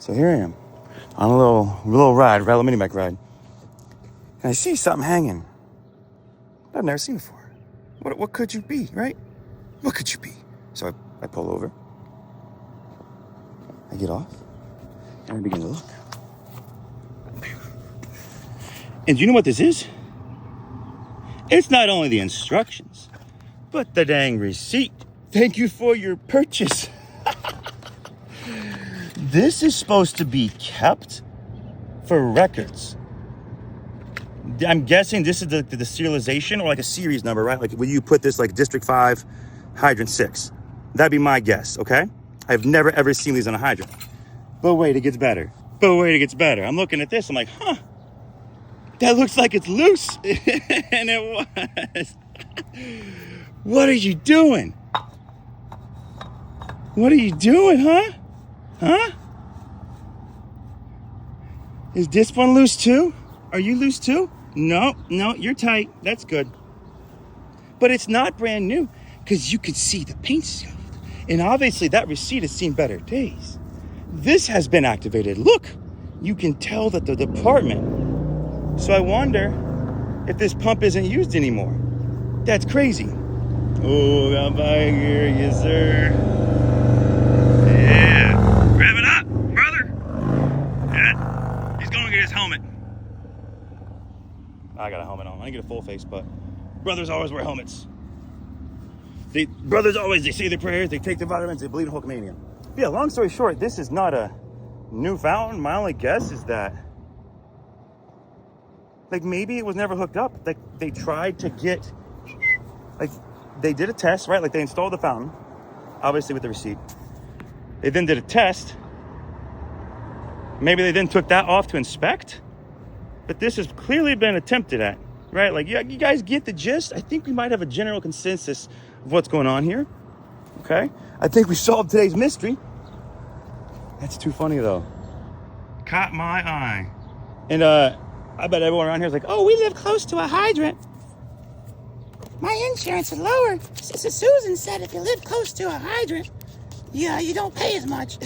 So here I am on a little ride, a mini-bike ride. And I see something hanging that I've never seen before. What could you be, right? What could you be? So I pull over. I get off. And I begin to look. And do you know what this is? It's not only the instructions, but the dang receipt. Thank you for your purchase. This is supposed to be kept for records. I'm guessing this is the serialization or like a series number, right? Like when you put this like District 5, Hydrant 6. That'd be my guess, okay? I've never ever seen these on a hydrant. But wait, it gets better. I'm looking at this, I'm like, huh, that looks like it's loose. And it was. What are you doing? Huh? Is this one loose too? Are you loose too? No, you're tight. That's good. But it's not brand new because you can see the paint scuffed. And obviously that receipt has seen better days. This has been activated. Look, you can tell that the department. So I wonder if this pump isn't used anymore. That's crazy. Oh, got by here, yes sir. Yeah, rev it up, brother. Yeah, he's going to get his helmet. I got a helmet on. I didn't get a full face, but brothers always wear helmets. They say their prayers, they take their vitamins, they believe in Hulkamania. Yeah, long story short, this is not a new fountain. My only guess is that, like, maybe it was never hooked up. Like, they tried to get, like, they did a test, right? Like, they installed the fountain, obviously with the receipt. They then did a test. Maybe they then took that off to inspect. But this has clearly been attempted at, right? Like, you guys get the gist? I think we might have a general consensus of what's going on here, okay? I think we solved today's mystery. That's too funny, though. Caught my eye. And I bet everyone around here is like, oh, we live close to a hydrant. My insurance is lower. Sister Susan said if you live close to a hydrant, yeah, you don't pay as much.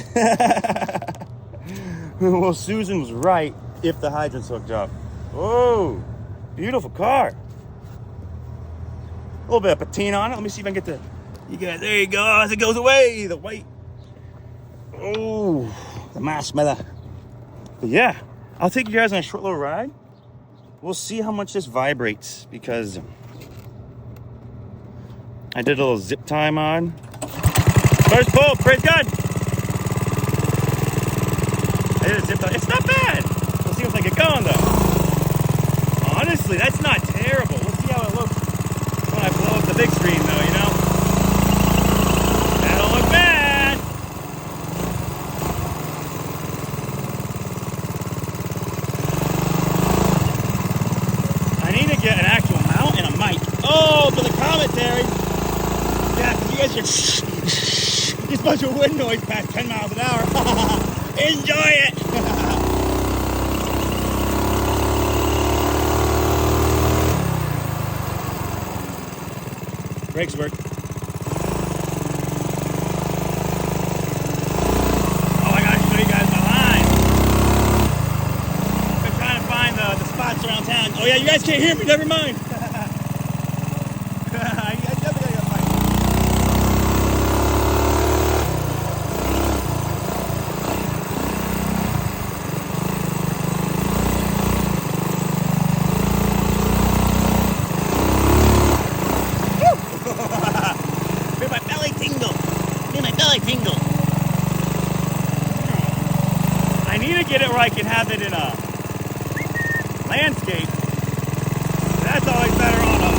Well, Susan was right if the hydrant's hooked up. Oh, beautiful car. A little bit of patina on it. Let me see if I can get there you go, as it goes away, the white. Oh, the marshmallow. But yeah, I'll take you guys on a short little ride. We'll see how much this vibrates because I did a little zip time on. First pull, praise God. I did a zip time. It's not bad. We'll see once I get going though. Honestly, that's not terrible. We'll see how it looks when I blow up the big screen though, you know? That'll look bad. I need to get an actual mount and a mic. Oh, for the commentary. Yeah, because you guys are just a bunch of wind noise past 10 miles an hour. Enjoy it. Brakes work. Oh, I gotta show you guys my line. Been trying to find the spots around town. Oh yeah, you guys can't hear me, never mind. I need to get it where I can have it in a landscape. That's always better on a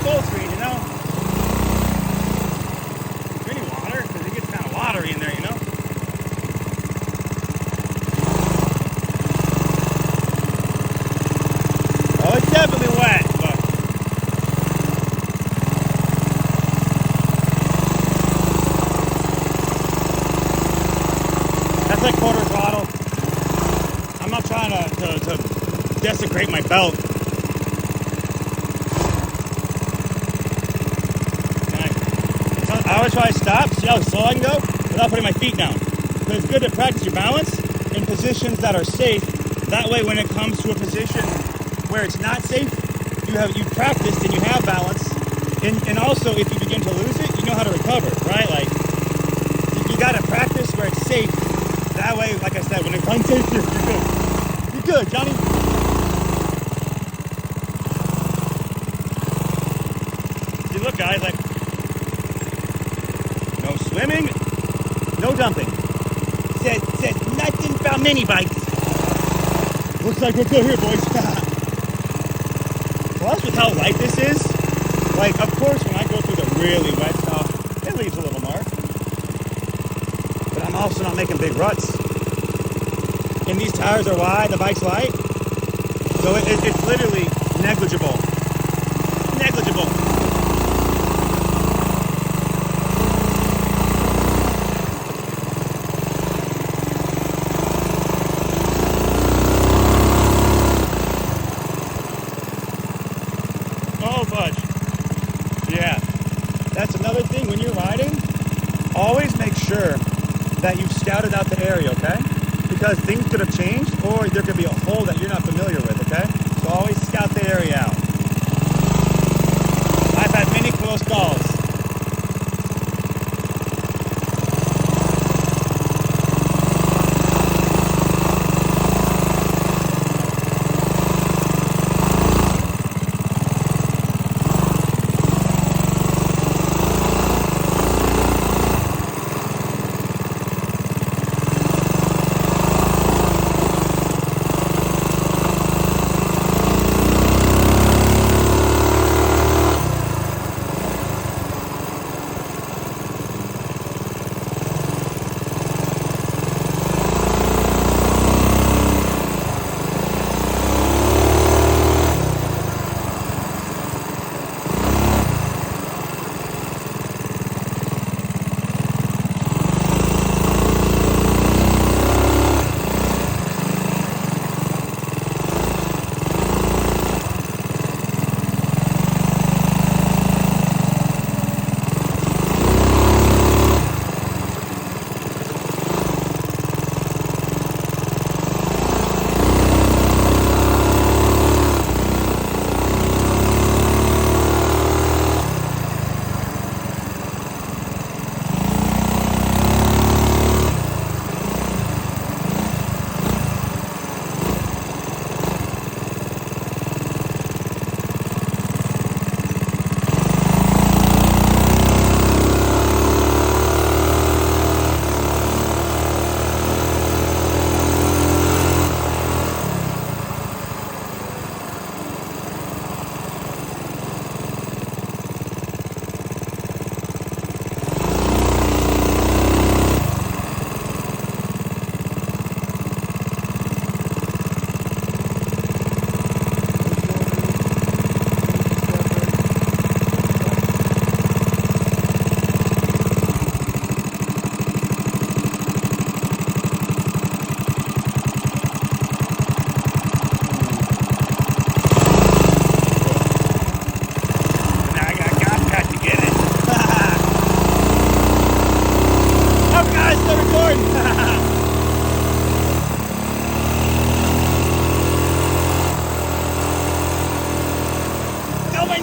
full screen, you know? Is there any water? Because it gets kind of watery in there, you know? Oh, it's definitely wet, but that's like quarter throttle. I'm not trying to desecrate my belt. I always try to stop, see how slow I can go without putting my feet down. But it's good to practice your balance in positions that are safe. That way, when it comes to a position where it's not safe, you practiced and you have balance. And also, if you begin to lose it, you know how to recover, right? Like, you got to practice where it's safe. That way, like I said, when it's unsafe, you're good. You're good, Johnny. See, look, guys, like, no swimming, no dumping. Says nothing about mini bikes. Looks like we're good here, boys. Plus, with how light this is, like, of course, when I go through the really wet stuff, it leaves a little mark. But I'm also not making big ruts. And these tires are wide, the bike's light. So it's literally negligible. Negligible. Oh, fudge. Yeah. That's another thing when you're riding. Always make sure that you've scouted out the area, okay? Because things could have changed, or there could be a hole that you're not familiar with, okay? So always scout the area out. I've had many close calls.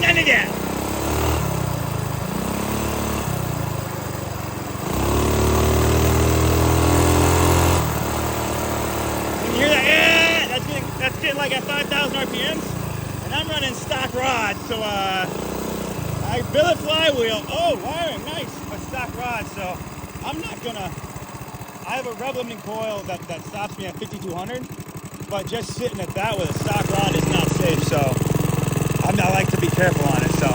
None of that. Can you hear that? Yeah, that's getting like at 5,000 RPMs, and I'm running stock rod, so I billet flywheel. Oh, wiring, nice, a stock rod. So I'm not gonna. I have a rev limiting coil that stops me at 5,200, but just sitting at that with a stock rod is not safe. So I like to be careful on it. So.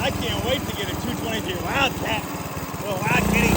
I can't wait to get a 223 Wildcat. Little Wild Kitty.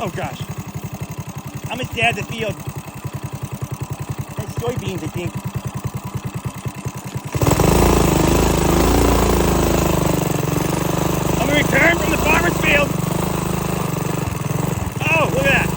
Oh gosh. I'm at Dad's field. It's soybeans, I think. I'm gonna return from the farmer's field. Oh, look at that.